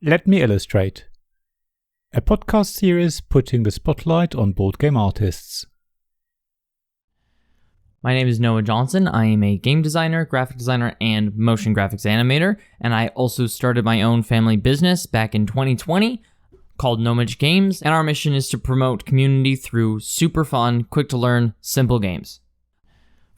Let Me Illustrate, a podcast series putting the spotlight on board game artists. My name is Noah Johnson. I am a game designer, graphic designer, and motion graphics animator, and I also started my own family business back in 2020 called Nomich Games, and our mission is to promote community through super fun, quick-to-learn, simple games.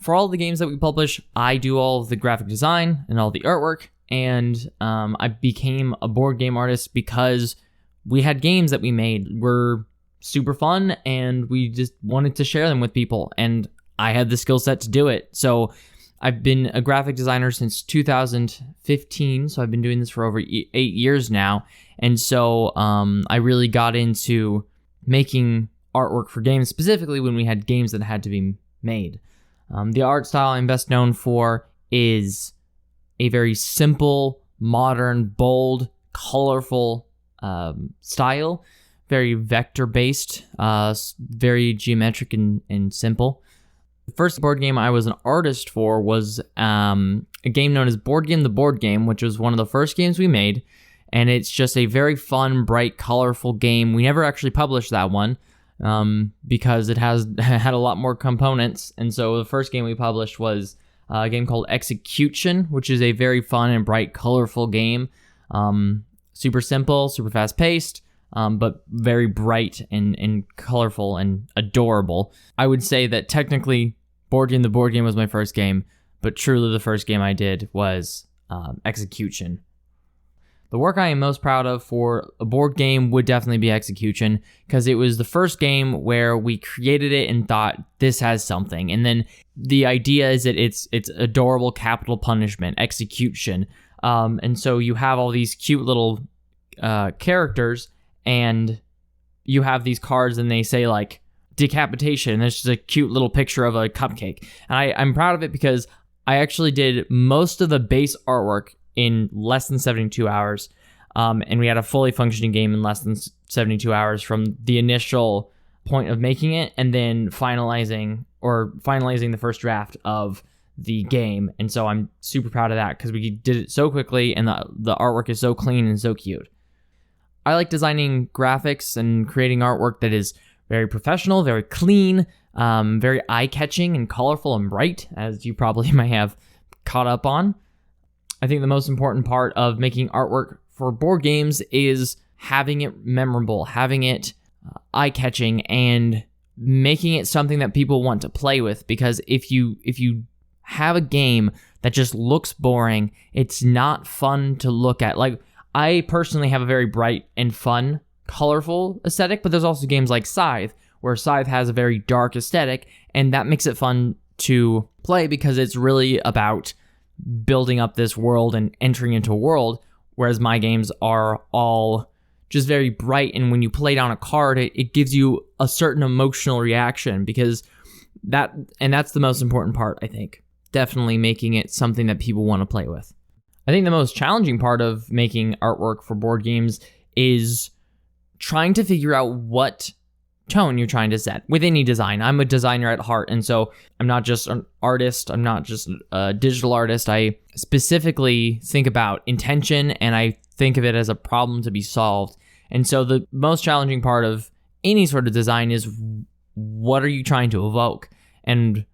For all the games that we publish, I do all of the graphic design and all the artwork, and I became a board game artist because we had games that we made were super fun, and we just wanted to share them with people, and I had the skill set to do it. So I've been a graphic designer since 2015, so I've been doing this for over 8 years now, and so I really got into making artwork for games, specifically when we had games that had to be made. The art style I'm best known for is a very simple, modern, bold, colorful style, very vector-based, very geometric and simple. The first board game I was an artist for was a game known as Board Game the Board Game, which was one of the first games we made, and it's just a very fun, bright, colorful game. We never actually published that one because it had a lot more components, and so the first game we published was a game called Execution, which is a very fun and bright, colorful game. Super simple, super fast-paced, but very bright and colorful and adorable. I would say that technically Board Game the Board Game was my first game, but truly the first game I did was Execution. The work I am most proud of for a board game would definitely be Execution, because it was the first game where we created it and thought, this has something. And then the idea is that it's adorable capital punishment, execution. And so you have all these cute little characters, and you have these cards, and they say, like, decapitation, and it's just a cute little picture of a cupcake. And I'm proud of it because I actually did most of the base artwork in less than 72 hours, and we had a fully functioning game in less than 72 hours from the initial point of making it, and then finalizing the first draft of the game. And so I'm super proud of that because we did it so quickly, and the artwork is so clean and so cute. I like designing graphics and creating artwork that is very professional, very clean, very eye-catching and colorful and bright, as you probably might have caught up on. I think the most important part of making artwork for board games is having it memorable, having it eye-catching, and making it something that people want to play with. Because if you have a game that just looks boring, it's not fun to look at. Like, I personally have a very bright and fun, colorful aesthetic, but there's also games like Scythe, where Scythe has a very dark aesthetic, and that makes it fun to play because it's really about building up this world and entering into a world, whereas my games are all just very bright, and when you play down a card, it gives you a certain emotional reaction, because that's the most important part, I think. Definitely making it something that people want to play with. I think the most challenging part of making artwork for board games is trying to figure out what tone you're trying to set with any design. I'm a designer at heart, and so I'm not just an artist, I'm not just a digital artist. I specifically think about intention, and I think of it as a problem to be solved. And so the most challenging part of any sort of design is, what are you trying to evoke? And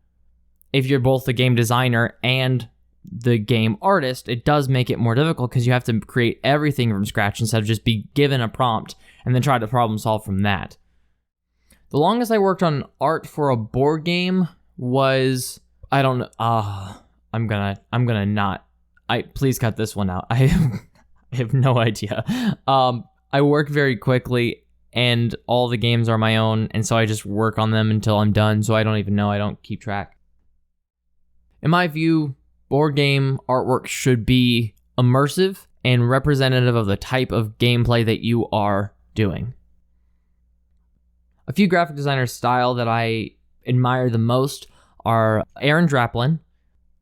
if you're both the game designer and the game artist, it does make it more difficult because you have to create everything from scratch instead of just be given a prompt and then try to problem solve from that. The longest I worked on art for a board game was, I'm gonna not. Please cut this one out. I have no idea. I work very quickly, and all the games are my own, and so I just work on them until I'm done. So I don't even know. I don't keep track. In my view, board game artwork should be immersive and representative of the type of gameplay that you are doing. A few graphic designers' style that I admire the most are Aaron Draplin,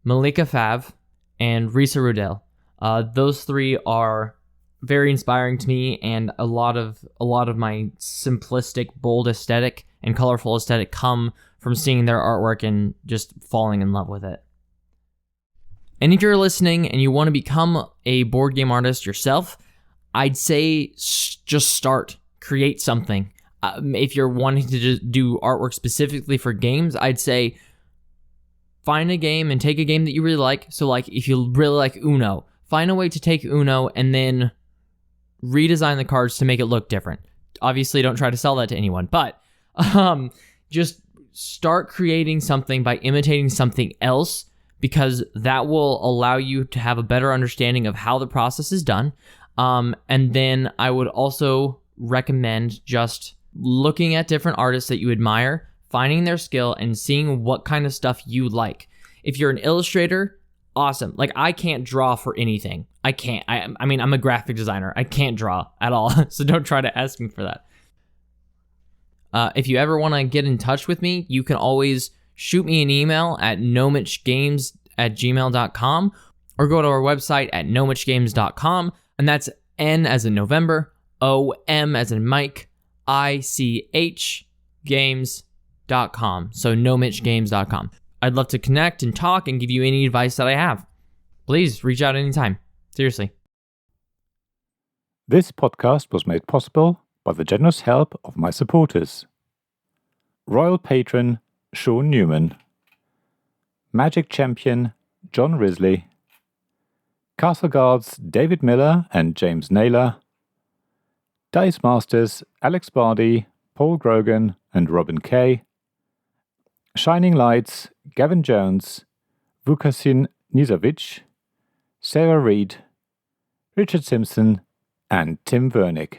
Malika Fav, and Risa Rudel. Those three are very inspiring to me, and a lot of my simplistic, bold aesthetic and colorful aesthetic come from seeing their artwork and just falling in love with it. And if you're listening and you want to become a board game artist yourself, I'd say just start, create something. If you're wanting to just do artwork specifically for games, I'd say find a game and take a game that you really like. So like if you really like Uno, find a way to take Uno and then redesign the cards to make it look different. Obviously, don't try to sell that to anyone, but just start creating something by imitating something else, because that will allow you to have a better understanding of how the process is done. And then I would also recommend just looking at different artists that you admire, finding their skill, and seeing what kind of stuff you like. If you're an illustrator, awesome. Like, I can't draw for anything. I can't. I mean, I'm a graphic designer. I can't draw at all, so don't try to ask me for that. If you ever want to get in touch with me, you can always shoot me an email at nomichgames@gmail.com or go to our website at nomichgames.com, and that's N as in November, O-M as in Mike, I-C-H games.com. So nomichgames.com. I'd love to connect and talk and give you any advice that I have. Please reach out anytime. Seriously. This podcast was made possible by the generous help of my supporters. Royal Patron Sean Newman, Magic Champion John Risley, Castle Guards David Miller and James Naylor, Dice Masters Alex Bardi, Paul Grogan and Robin Kay, Shining Lights Gavin Jones, Vukasin Nizovic, Sarah Reed, Richard Simpson and Tim Vernick.